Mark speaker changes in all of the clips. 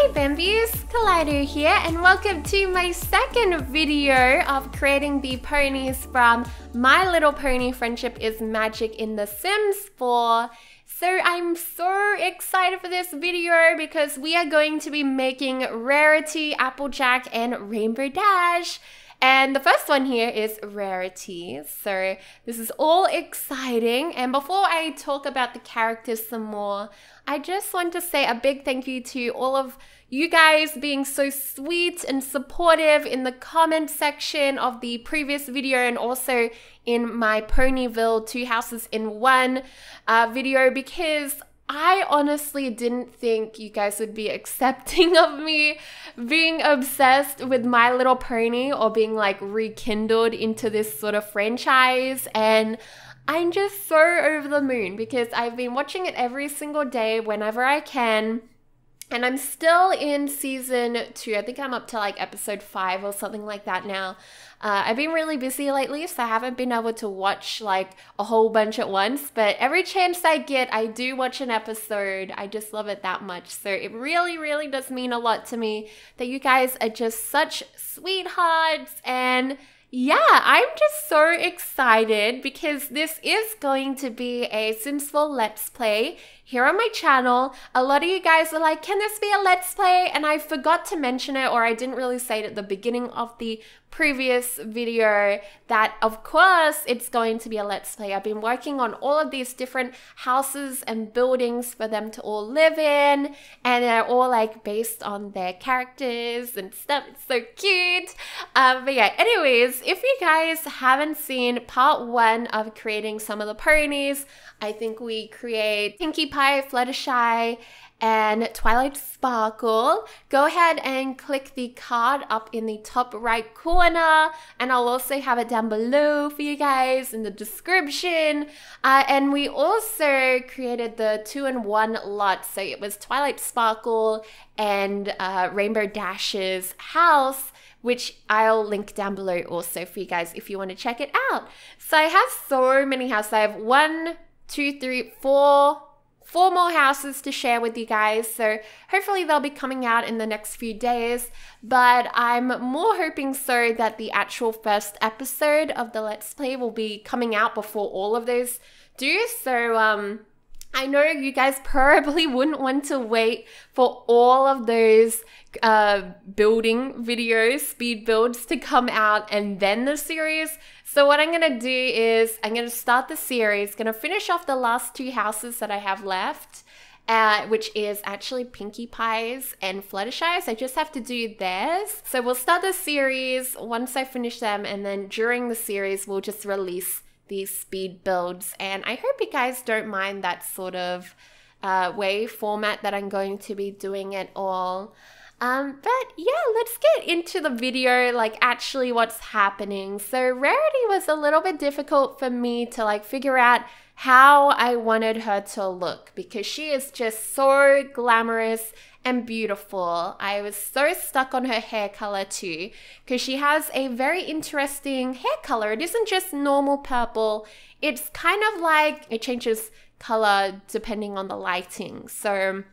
Speaker 1: Hey Bambies, Kaleidow here and welcome to my second video of creating the ponies from My Little Pony Friendship is Magic in The Sims 4. So I'm so excited for this video because we are going to be making Rarity, Applejack, and Rainbow Dash. And the first one here is Rarity. So this is all exciting. And before I talk about the characters some more, I just want to say a big thank you to all of you guys being so sweet and supportive in the comment section of the previous video and also in my Ponyville 2 houses in 1 video, because I honestly didn't think you guys would be accepting of me being obsessed with My Little Pony or being like rekindled into this sort of franchise, and I'm just so over the moon because I've been watching it every single day whenever I can. And I'm still in season 2. I think I'm up to like episode 5 or something like that now. I've been really busy lately, so I haven't been able to watch like a whole bunch at once. But every chance I get, I do watch an episode. I just love it that much. So it really, really does mean a lot to me that you guys are just such sweethearts. And yeah, I'm just so excited because this is going to be a Sims 4 Let's Play here on my channel. A lot of you guys are like, can this be a Let's Play? And I forgot to mention it, or I didn't really say it at the beginning of the previous video, that of course it's going to be a Let's Play. I've been working on all of these different houses and buildings for them to all live in, and they're all like based on their characters and stuff. It's so cute. But yeah, anyways, if you guys haven't seen part 1 of creating some of the ponies, I think we create Pinkie Pie, Fluttershy, and Twilight Sparkle. Go ahead and click the card up in the top right corner, and I'll also have it down below for you guys in the description. And we also created the 2-in-1 lot, so it was Twilight Sparkle and Rainbow Dash's house, which I'll link down below also for you guys if you want to check it out. So I have so many houses. I have 1, 2, 3, 4 more houses to share with you guys, so hopefully they'll be coming out in the next few days, but I'm more hoping so that the actual first episode of the Let's Play will be coming out before all of those do. So I know you guys probably wouldn't want to wait for all of those building videos, speed builds to come out and then the series. So what I'm going to do is I'm going to start the series, going to finish off the last 2 houses that I have left, which is actually Pinkie Pie's and Fluttershy's. I just have to do theirs. So we'll start the series once I finish them, and then during the series we'll just release these speed builds. And I hope you guys don't mind that sort of format that I'm going to be doing it all. But yeah, let's get into the video, like actually what's happening. So Rarity was a little bit difficult for me to like figure out how I wanted her to look because she is just so glamorous and beautiful. I was so stuck on her hair color too, because she has a very interesting hair color. It isn't just normal purple. It's kind of like it changes color depending on the lighting. So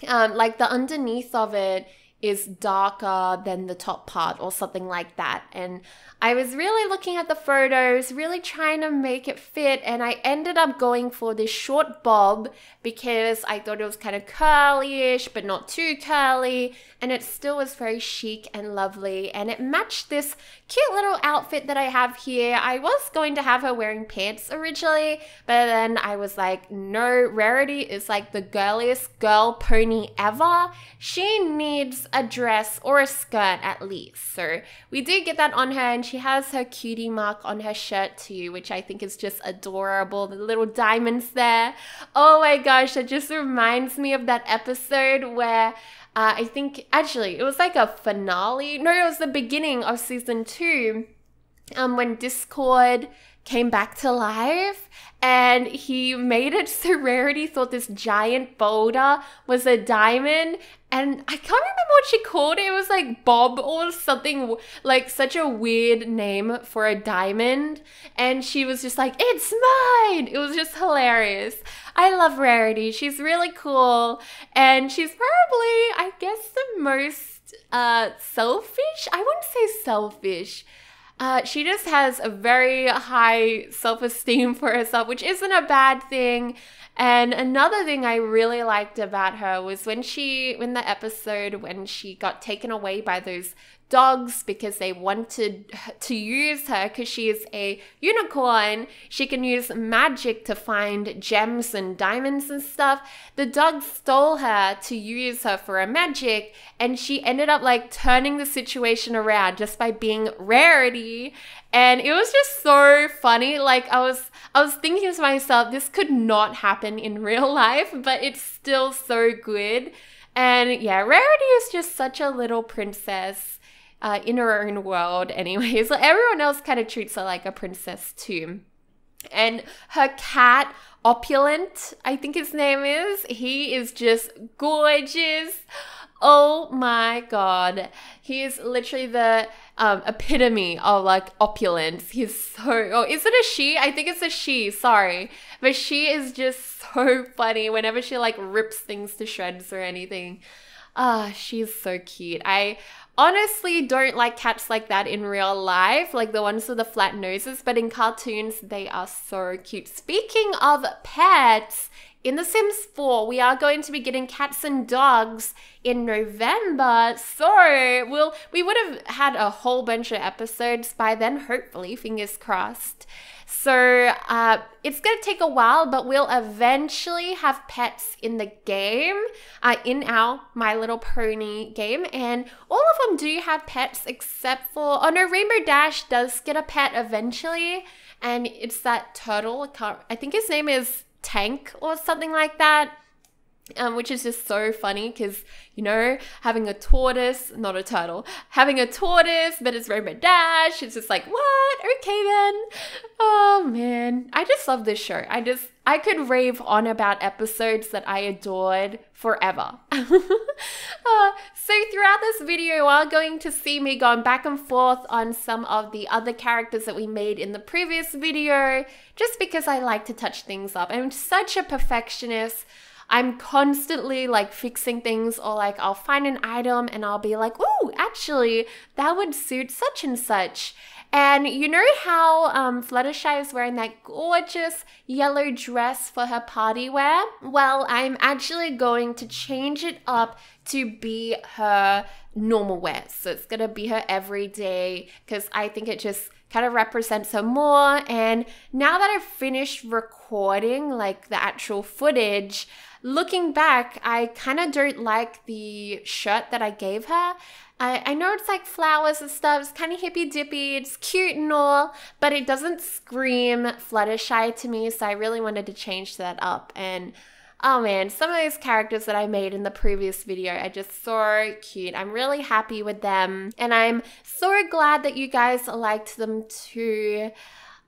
Speaker 1: like the underneath of it is darker than the top part or something like that. And I was really looking at the photos, really trying to make it fit, and I ended up going for this short bob because I thought it was kind of curly-ish but not too curly, and it still was very chic and lovely, and it matched this cute little outfit that I have here. I was going to have her wearing pants originally, but then I was like, no, Rarity is like the girliest girl pony ever. She needs a dress or a skirt at least. So we did get that on her, and she has her cutie mark on her shirt too, which I think is just adorable. The little diamonds there. Oh my gosh, that just reminds me of that episode where I think actually it was like a finale. No, it was the beginning of season 2 when Discord came back to life, and he made it so Rarity thought this giant boulder was a diamond, and I can't remember what she called it. It was like Bob or something, like such a weird name for a diamond, and she was just like, it's mine. It was just hilarious. I love Rarity. She's really cool. And she's probably, I guess, the most selfish. I wouldn't say selfish. She just has a very high self-esteem for herself, which isn't a bad thing. And another thing I really liked about her was when she got taken away by those dogs because they wanted to use her because she is a unicorn. She can use magic to find gems and diamonds and stuff. The dog stole her to use her for a magic, and she ended up like turning the situation around just by being Rarity. And it was just so funny. Like I was thinking to myself, this could not happen in real life, but it's still so good. And yeah, Rarity is just such a little princess in her own world anyway. So everyone else kind of treats her like a princess too. And her cat, Opulent, I think his name is, he is just gorgeous. Oh my god. He is literally the epitome of like opulence. He's so, oh, is it a she? I think it's a she, sorry. But she is just so funny whenever she like rips things to shreds or anything. She's so cute. I honestly don't like cats like that in real life, like the ones with the flat noses, but in cartoons, they are so cute. Speaking of pets, in The Sims 4, we are going to be getting cats and dogs in November, so we would have had a whole bunch of episodes by then, hopefully, fingers crossed. So it's going to take a while, but we'll eventually have pets in the game, in our My Little Pony game. And all of them do have pets except for, oh no, Rainbow Dash does get a pet eventually. And it's that turtle, I think his name is Tank or something like that. Which is just so funny because, you know, having a tortoise, not a turtle, having a tortoise, but it's Rainbow Dash, it's just like, what? Okay then. Oh man, I just love this show. I could rave on about episodes that I adored forever. So throughout this video, you are going to see me going back and forth on some of the other characters that we made in the previous video, just because I like to touch things up. I'm such a perfectionist. I'm constantly like fixing things, or like I'll find an item and I'll be like, ooh, actually that would suit such and such. And you know how Fluttershy is wearing that gorgeous yellow dress for her party wear? Well, I'm actually going to change it up to be her normal wear. So it's gonna be her everyday, because I think it just kind of represents her more. And now that I've finished recording like the actual footage, looking back, I kind of don't like the shirt that I gave her. I know it's like flowers and stuff, it's kind of hippy dippy, it's cute and all, but it doesn't scream Fluttershy to me, so I really wanted to change that up. And oh man, some of those characters that I made in the previous video are just so cute. I'm really happy with them, and I'm so glad that you guys liked them too.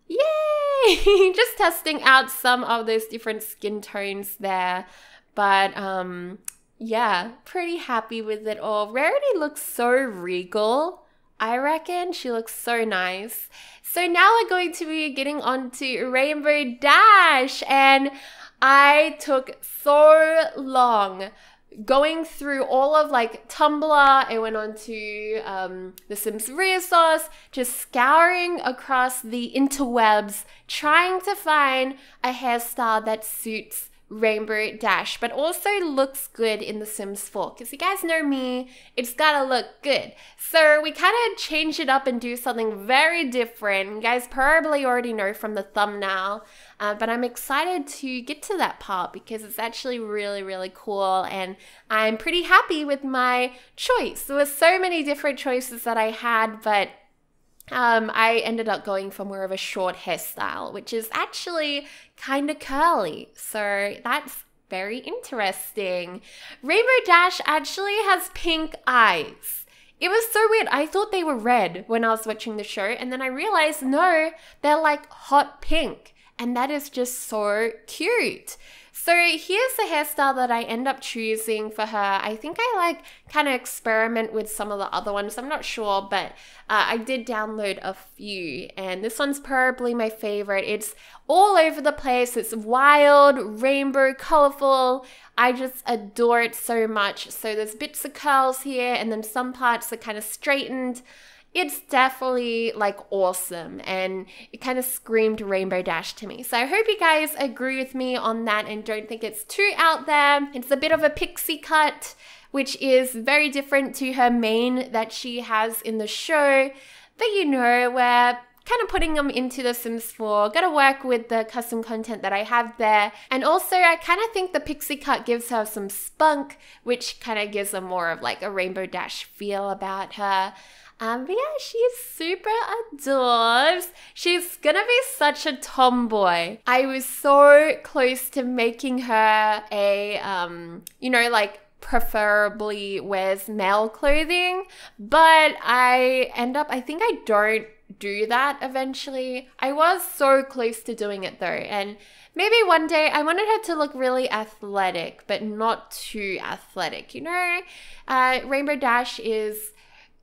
Speaker 1: Yay! Just testing out some of those different skin tones there. But yeah, pretty happy with it all. Rarity looks so regal, I reckon. She looks so nice. So now we're going to be getting on to Rainbow Dash, and I took so long going through all of like Tumblr. I went on to the Sims Resource, just scouring across the interwebs, trying to find a hairstyle that suits Rainbow Dash, but also looks good in The Sims 4, because you guys know me, it's gotta look good. So we kind of change it up and do something very different. You guys probably already know from the thumbnail, but I'm excited to get to that part because it's actually really, really cool, and I'm pretty happy with my choice. There were so many different choices that I had, but I ended up going for more of a short hairstyle, which is actually kind of curly. So that's very interesting. Rainbow Dash actually has pink eyes. It was so weird. I thought they were red when I was watching the show, and then I realized, no, they're like hot pink. And that is just so cute. So here's the hairstyle that I end up choosing for her. I think I like kind of experiment with some of the other ones. I'm not sure, but I did download a few, and this one's probably my favorite. It's all over the place. It's wild, rainbow, colorful. I just adore it so much. So there's bits of curls here, and then some parts are kind of straightened. It's definitely like awesome, and it kind of screamed Rainbow Dash to me. So I hope you guys agree with me on that and don't think it's too out there. It's a bit of a pixie cut, which is very different to her mane that she has in the show. But you know, we're kind of putting them into The Sims 4. Gotta work with the custom content that I have there. And also, I kind of think the pixie cut gives her some spunk, which kind of gives her more of like a Rainbow Dash feel about her. But yeah, she's super adorbs. She's gonna be such a tomboy. I was so close to making her a, you know, like preferably wears male clothing, but I think I don't do that eventually. I was so close to doing it though, and maybe one day I wanted her to look really athletic, but not too athletic, you know? Rainbow Dash is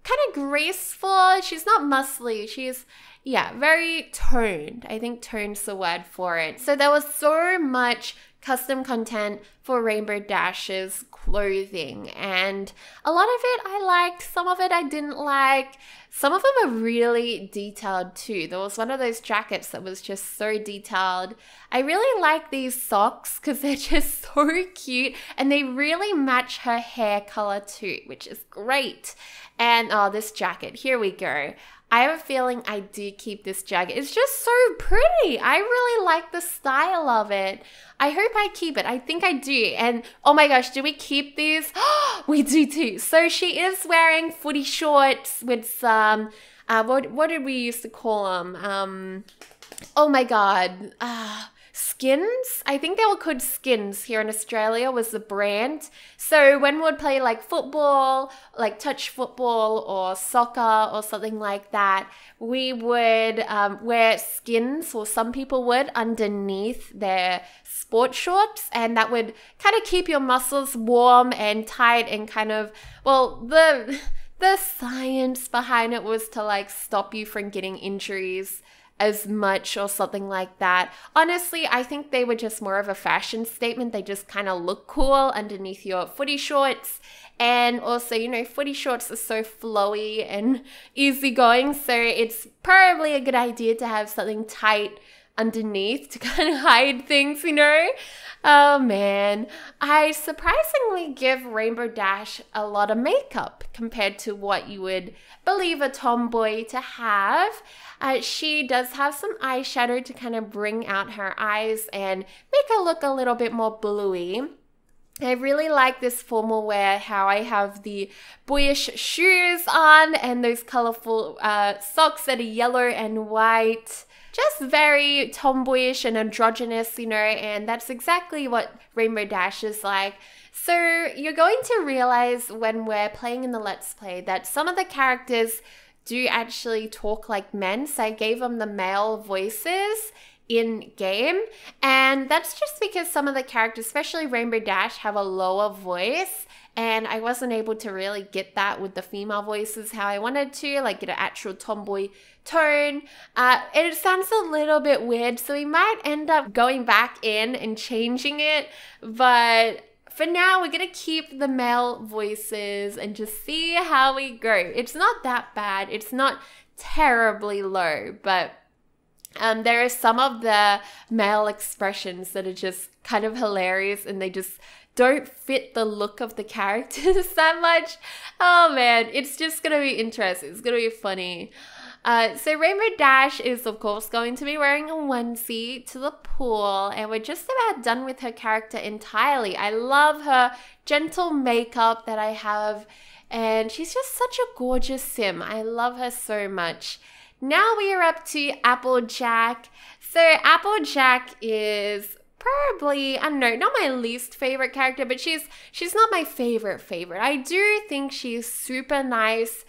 Speaker 1: kind of graceful. She's not muscly. She's, yeah, very toned. I think toned's the word for it. So there was so much custom content for Rainbow Dash's clothing, and a lot of it I liked, some of it I didn't like. Some of them are really detailed too. There was one of those jackets that was just so detailed. I really like these socks because they're just so cute, and they really match her hair color too, which is great. And oh, this jacket, here we go. I have a feeling I do keep this jacket. It's just so pretty. I really like the style of it. I hope I keep it. I think I do. And oh my gosh, do we keep these? We do too. So she is wearing footy shorts with some, what did we used to call them? Oh my God. Skins? I think they were called Skins here in Australia was the brand. So when we'd play like football, like touch football or soccer or something like that, we would wear skins, or some people would, underneath their sports shorts, and that would kind of keep your muscles warm and tight and kind of, well, the science behind it was to like stop you from getting injuries as much or something like that. Honestly, I think they were just more of a fashion statement. They just kind of look cool underneath your footy shorts. And also, you know, footy shorts are so flowy and easygoing, so it's probably a good idea to have something tight underneath to kind of hide things, you know? Oh man, I surprisingly give Rainbow Dash a lot of makeup compared to what you would believe a tomboy to have. She does have some eyeshadow to kind of bring out her eyes and make her look a little bit more bluey. I really like this formal wear, how I have the boyish shoes on and those colorful socks that are yellow and white. Just very tomboyish and androgynous, you know, and that's exactly what Rainbow Dash is like. So you're going to realize when we're playing in the Let's Play that some of the characters do actually talk like men. So I gave them the male voices in game, and that's just because some of the characters, especially Rainbow Dash, have a lower voice, and I wasn't able to really get that with the female voices how I wanted to, like get an actual tomboy tone. It sounds a little bit weird, so we might end up going back in and changing it, but for now we're gonna keep the male voices and just see how we go. It's not that bad, it's not terribly low, but there are some of the male expressions that are just kind of hilarious, and they just don't fit the look of the characters that much. Oh man, it's just gonna be interesting. It's gonna be funny. So Rainbow Dash is of course going to be wearing a onesie to the pool, and we're just about done with her character entirely. I love her gentle makeup that I have, and she's just such a gorgeous sim. I love her so much. Now we are up to Applejack. So Applejack is probably, I don't know, not my least favorite character, but she's not my favorite. I do think she's super nice,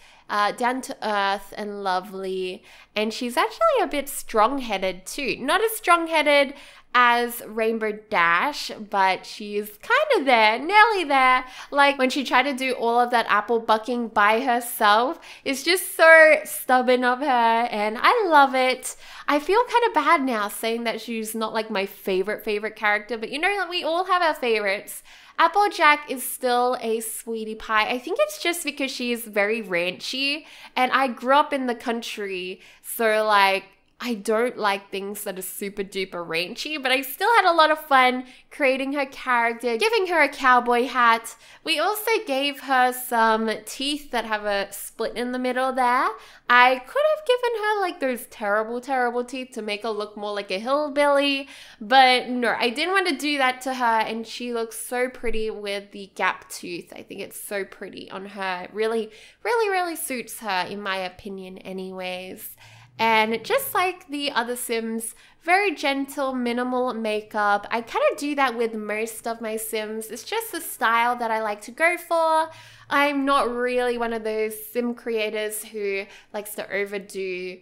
Speaker 1: down to earth and lovely, and she's actually a bit strong-headed too. Not as strong-headed as Rainbow Dash, but she's kind of there, nearly there. Like when she tried to do all of that apple bucking by herself, it's just so stubborn of her, and I love it. I feel kind of bad now saying that she's not like my favorite character, but you know, we all have our favorites. Applejack is still a sweetie pie. I think it's just because she is very ranchy, and I grew up in the country, so like I don't like things that are super duper ranchy, but I still had a lot of fun creating her character, giving her a cowboy hat. We also gave her some teeth that have a split in the middle there. I could have given her like those terrible teeth to make her look more like a hillbilly, but no, I didn't want to do that to her, and she looks so pretty with the gap tooth. I think it's so pretty on her. It really suits her in my opinion anyways. And just like the other Sims, very gentle, minimal makeup. I kind of do that with most of my Sims. It's just the style that I like to go for. I'm not really one of those Sim creators who likes to overdo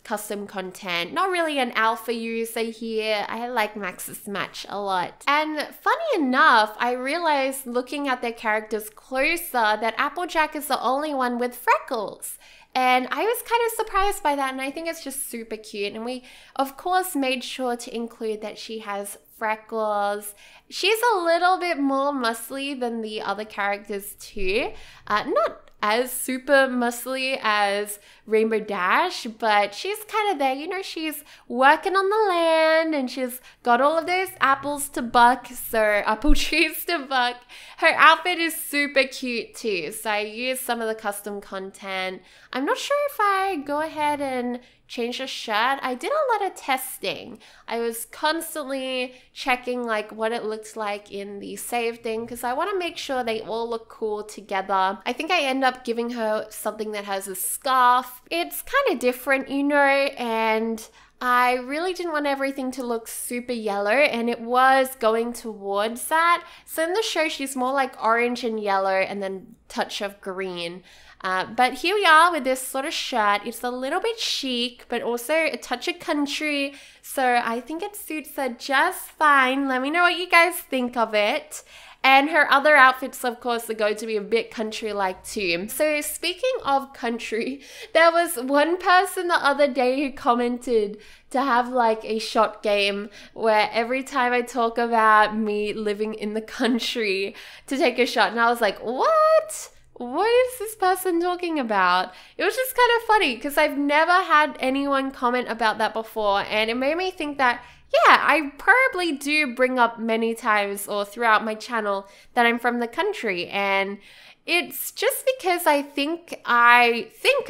Speaker 1: custom content. Not really an alpha user here. I like Max's Match a lot. And funny enough, I realized looking at their characters closer that Applejack is the only one with freckles. And I was kind of surprised by that, and I think it's just super cute. And we, of course, made sure to include that she has freckles. She's a little bit more muscly than the other characters too. Not as super muscly as Rainbow Dash, but she's kind of there. You know, she's working on the land, and she's got all of those apples to buck, so apple trees to buck. Her outfit is super cute too, so I used some of the custom content. I'm not sure if I go ahead and change the shirt. I did a lot of testing. I was constantly checking like what it looked like in the save thing, because I want to make sure they all look cool together. I think I end up giving her something that has a scarf. It's kind of different, you know, and I really didn't want everything to look super yellow, and it was going towards that. So in the show, she's more like orange and yellow and then touch of green. But here we are with this sort of shirt. It's a little bit chic, but also a touch of country. So I think it suits her just fine. Let me know what you guys think of it. And her other outfits, of course, are going to be a bit country-like too. So speaking of country, there was one person the other day who commented to have like a shot game where every time I talk about me living in the country to take a shot. And I was like, what? What is this person talking about? It was just kind of funny because I've never had anyone comment about that before, and it made me think that, yeah, I probably do bring up many times or throughout my channel that I'm from the country, and it's just because I think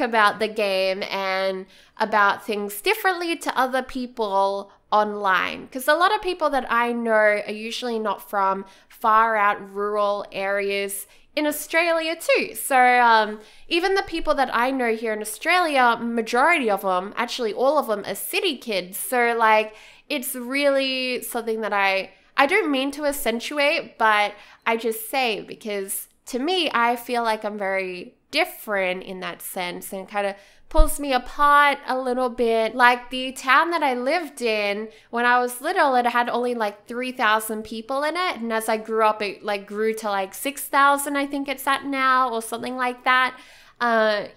Speaker 1: about the game and about things differently to other people online, because a lot of people that I know are usually not from far out rural areas in Australia too. So even the people that I know here in Australia, majority of them, actually all of them, are city kids. So like it's really something that I don't mean to accentuate, but I just say because to me, I feel like I'm very different in that sense, and kind of pulls me apart a little bit. Like the town that I lived in when I was little, it had only like 3,000 people in it, and as I grew up it like grew to like 6,000, I think it's at now, or something like that.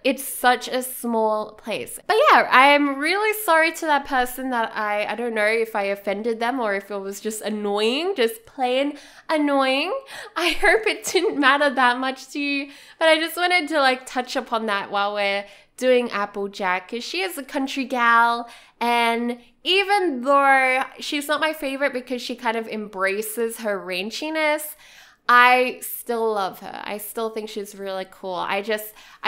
Speaker 1: It's such a small place. But yeah, I'm really sorry to that person that I don't know if I offended them or if it was just annoying, just plain annoying. I hope it didn't matter that much to you, but I just wanted to like touch upon that while we're doing Applejack, because she is a country gal, and even though she's not my favorite because she kind of embraces her ranchiness, I still love her. I still think she's really cool. I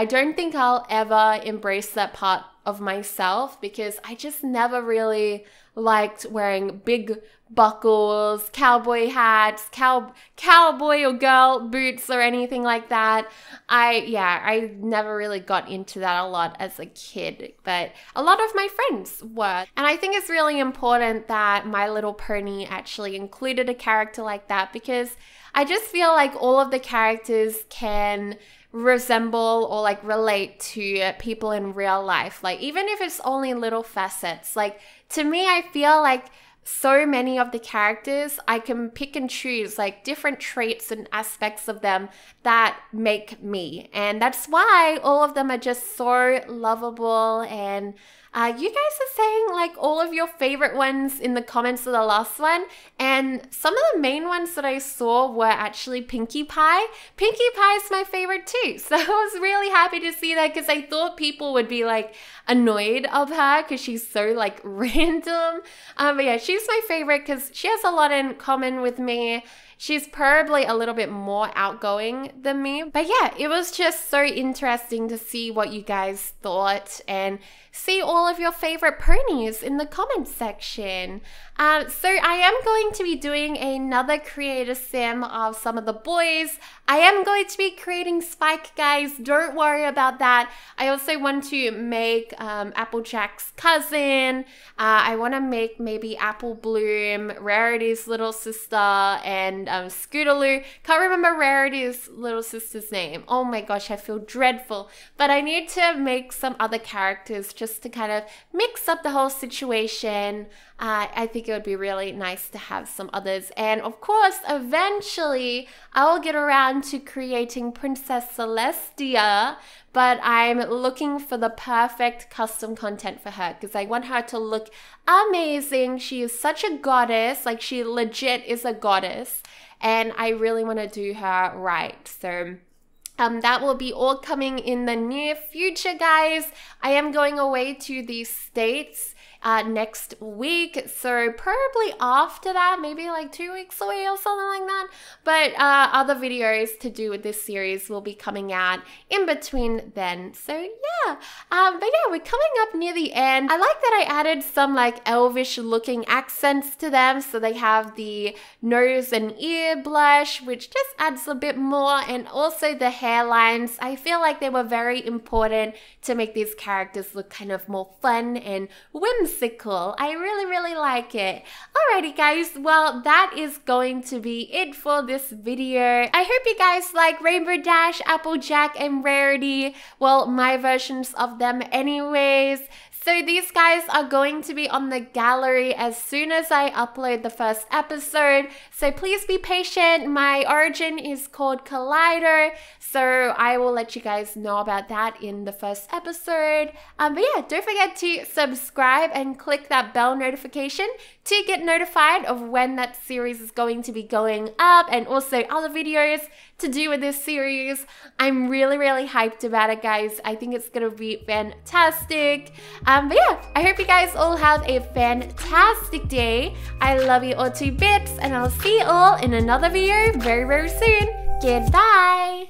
Speaker 1: don't think I'll ever embrace that part of myself because I just never really liked wearing big buckles, cowboy hats, cowboy or girl boots or anything like that. I never really got into that a lot as a kid, but a lot of my friends were. And I think it's really important that My Little Pony actually included a character like that, because I just feel like all of the characters can resemble or like relate to people in real life. Like even if it's only little facets, like to me, I feel like so many of the characters, I can pick and choose like different traits and aspects of them that make me. And that's why all of them are just so lovable. And you guys are saying like all of your favorite ones in the comments of the last one, and some of the main ones that I saw were actually Pinkie Pie. Pinkie Pie is my favorite too, so I was really happy to see that because I thought people would be like annoyed of her because she's so like random. But yeah, she's my favorite because she has a lot in common with me. She's probably a little bit more outgoing than me. But yeah, it was just so interesting to see what you guys thought and see all of your favorite ponies in the comments section. So I am going to be doing another creator sim of some of the boys. I am going to be creating Spike, guys. Don't worry about that. I also want to make Applejack's cousin. I want to make maybe Apple Bloom, Rarity's little sister, and Scootaloo. Can't remember Rarity's little sister's name. Oh my gosh, I feel dreadful. But I need to make some other characters just to kind of mix up the whole situation. I think it would be really nice to have some others. And of course, eventually, I will get around to creating Princess Celestia, but I'm looking for the perfect custom content for her because I want her to look amazing. She is such a goddess, like she legit is a goddess, and I really want to do her right. So that will be all coming in the near future, guys. I am going away to the States next week, so probably after that, maybe like 2 weeks away or something like that. But other videos to do with this series will be coming out in between then. So yeah, but yeah, we're coming up near the end. I like that I added some like elvish looking accents to them, so they have the nose and ear blush, which just adds a bit more, and also the hairlines. I feel like they were very important to make these characters look kind of more fun and whimsical. I really like it. Alrighty guys, well that is going to be it for this video. I hope you guys like Rainbow Dash, Applejack, and Rarity. Well, my versions of them anyways. So these guys are going to be on the gallery as soon as I upload the first episode. So please be patient. My origin is called Kaleidow, so I will let you guys know about that in the first episode. But yeah, don't forget to subscribe and click that bell notification to get notified of when that series is going to be going up, and also other videos to do with this series. I'm really hyped about it, guys. I think it's gonna be fantastic. But yeah, I hope you guys all have a fantastic day. I love you all to bits, and I'll see you all in another video very soon. Goodbye.